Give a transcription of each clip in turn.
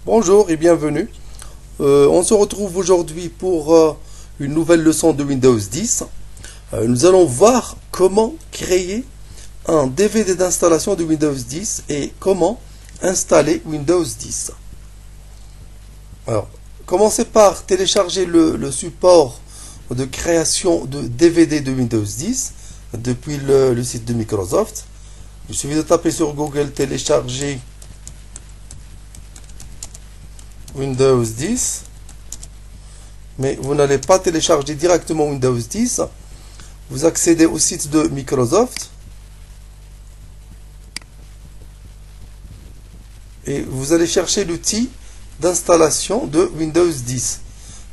Bonjour et bienvenue. On se retrouve aujourd'hui pour une nouvelle leçon de Windows 10. Nous allons voir comment créer un DVD d'installation de Windows 10 et comment installer Windows 10. Alors, commencez par télécharger le support de création de DVD de Windows 10 depuis le site de Microsoft. Il suffit de taper sur Google télécharger Windows 10, mais vous n'allez pas télécharger directement Windows 10. Vous accédez au site de Microsoft et vous allez chercher l'outil d'installation de Windows 10.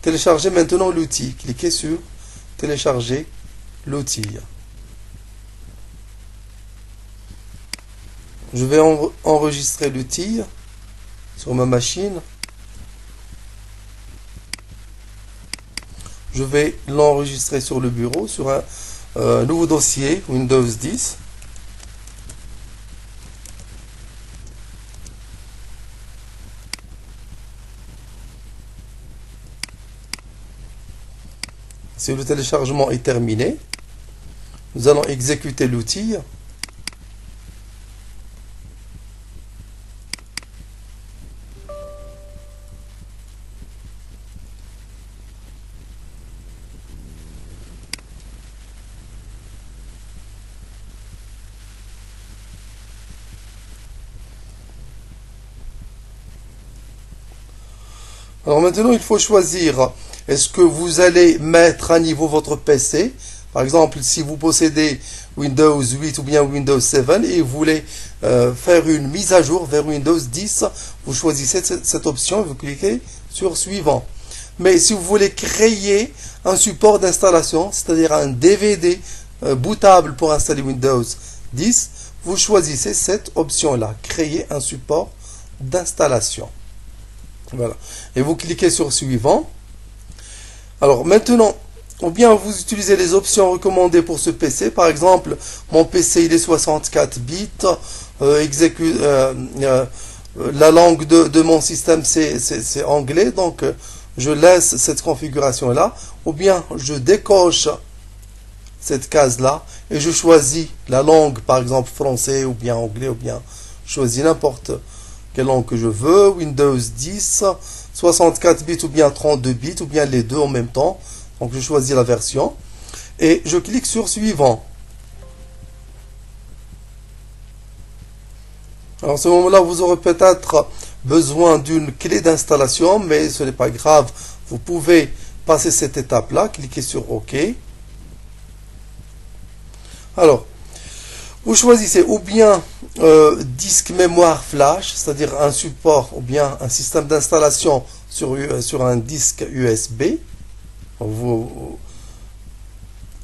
Téléchargez maintenant l'outil. Cliquez sur télécharger l'outil. Je vais enregistrer l'outil sur ma machine. Je vais l'enregistrer sur le bureau, sur un nouveau dossier Windows 10. Si le téléchargement est terminé, nous allons exécuter l'outil. Alors maintenant, il faut choisir, est-ce que vous allez mettre à niveau votre PC? Par exemple, si vous possédez Windows 8 ou bien Windows 7 et vous voulez faire une mise à jour vers Windows 10, vous choisissez cette option et vous cliquez sur suivant. Mais si vous voulez créer un support d'installation, c'est-à-dire un DVD bootable pour installer Windows 10, vous choisissez cette option-là, créer un support d'installation. Voilà. Et vous cliquez sur suivant. Alors maintenant, ou bien vous utilisez les options recommandées pour ce PC. Par exemple, mon PC il est 64 bits. La langue de mon système c'est anglais. Donc je laisse cette configuration là. Ou bien je décoche cette case là et je choisis la langue, par exemple français ou bien anglais, ou bien je choisis n'importe quelle langue que je veux, Windows 10, 64 bits ou bien 32 bits, ou bien les deux en même temps. Donc je choisis la version et je clique sur suivant. Alors à ce moment-là, vous aurez peut-être besoin d'une clé d'installation, mais ce n'est pas grave. Vous pouvez passer cette étape-là, cliquez sur OK. Alors, vous choisissez ou bien disque mémoire flash, c'est-à-dire un support, ou bien un système d'installation sur un disque USB. Vous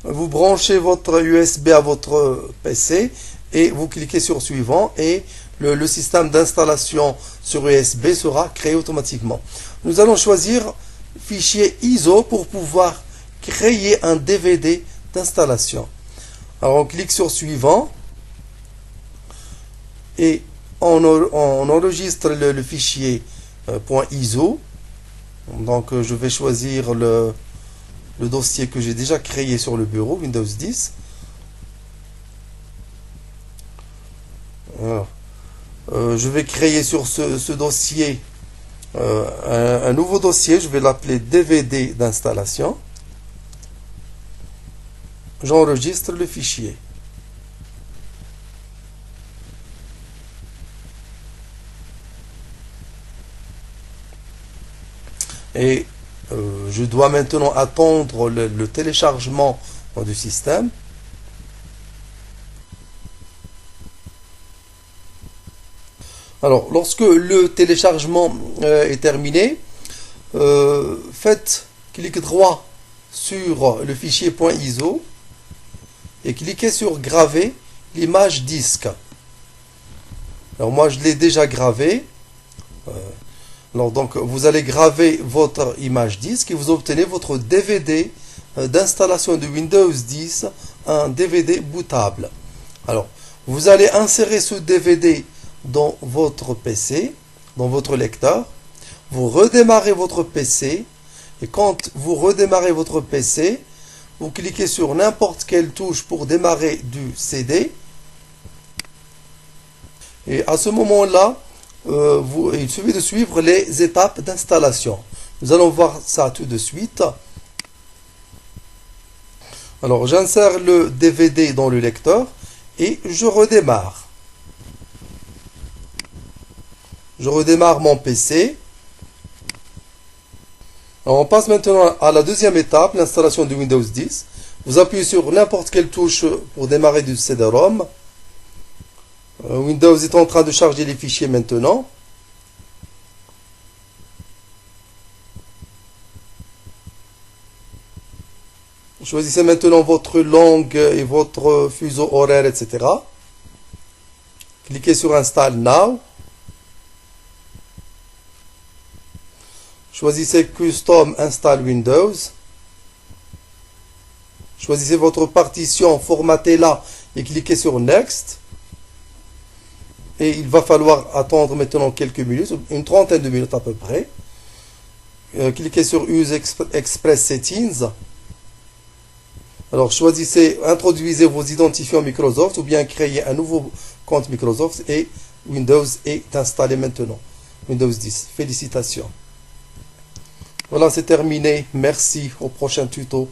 branchez votre USB à votre PC et vous cliquez sur suivant et le système d'installation sur USB sera créé automatiquement. Nous allons choisir fichier ISO pour pouvoir créer un DVD d'installation. Alors on clique sur suivant et on enregistre le fichier .iso. Donc je vais choisir le dossier que j'ai déjà créé sur le bureau Windows 10. Alors, je vais créer sur ce dossier un nouveau dossier. Je vais l'appeler DVD d'installation. J'enregistre le fichier. Et je dois maintenant attendre le téléchargement du système. Alors, lorsque le téléchargement est terminé, faites clic droit sur le fichier .iso et cliquez sur graver l'image disque. Alors moi je l'ai déjà gravé. Alors donc vous allez graver votre image disque et vous obtenez votre DVD d'installation de Windows 10, un DVD bootable. Alors vous allez insérer ce DVD dans votre PC, dans votre lecteur. vous redémarrez votre PC. Et quand vous redémarrez votre PC, vous cliquez sur n'importe quelle touche pour démarrer du CD. Et à ce moment-là, il suffit de suivre les étapes d'installation. Nous allons voir ça tout de suite. Alors, j'insère le DVD dans le lecteur et je redémarre. Je redémarre mon PC. Alors, on passe maintenant à la deuxième étape, l'installation de Windows 10. Vous appuyez sur n'importe quelle touche pour démarrer du CD-ROM. Windows est en train de charger les fichiers maintenant. Choisissez maintenant votre langue et votre fuseau horaire, etc. Cliquez sur Install Now. Choisissez Custom Install Windows. Choisissez votre partition, formatez-la et cliquez sur Next. Et il va falloir attendre maintenant quelques minutes, une trentaine de minutes à peu près. Cliquez sur Use Express Settings. Alors choisissez, introduisez vos identifiants Microsoft ou bien créez un nouveau compte Microsoft et Windows est installé maintenant. Windows 10. Félicitations. Voilà, c'est terminé. Merci. Au prochain tuto.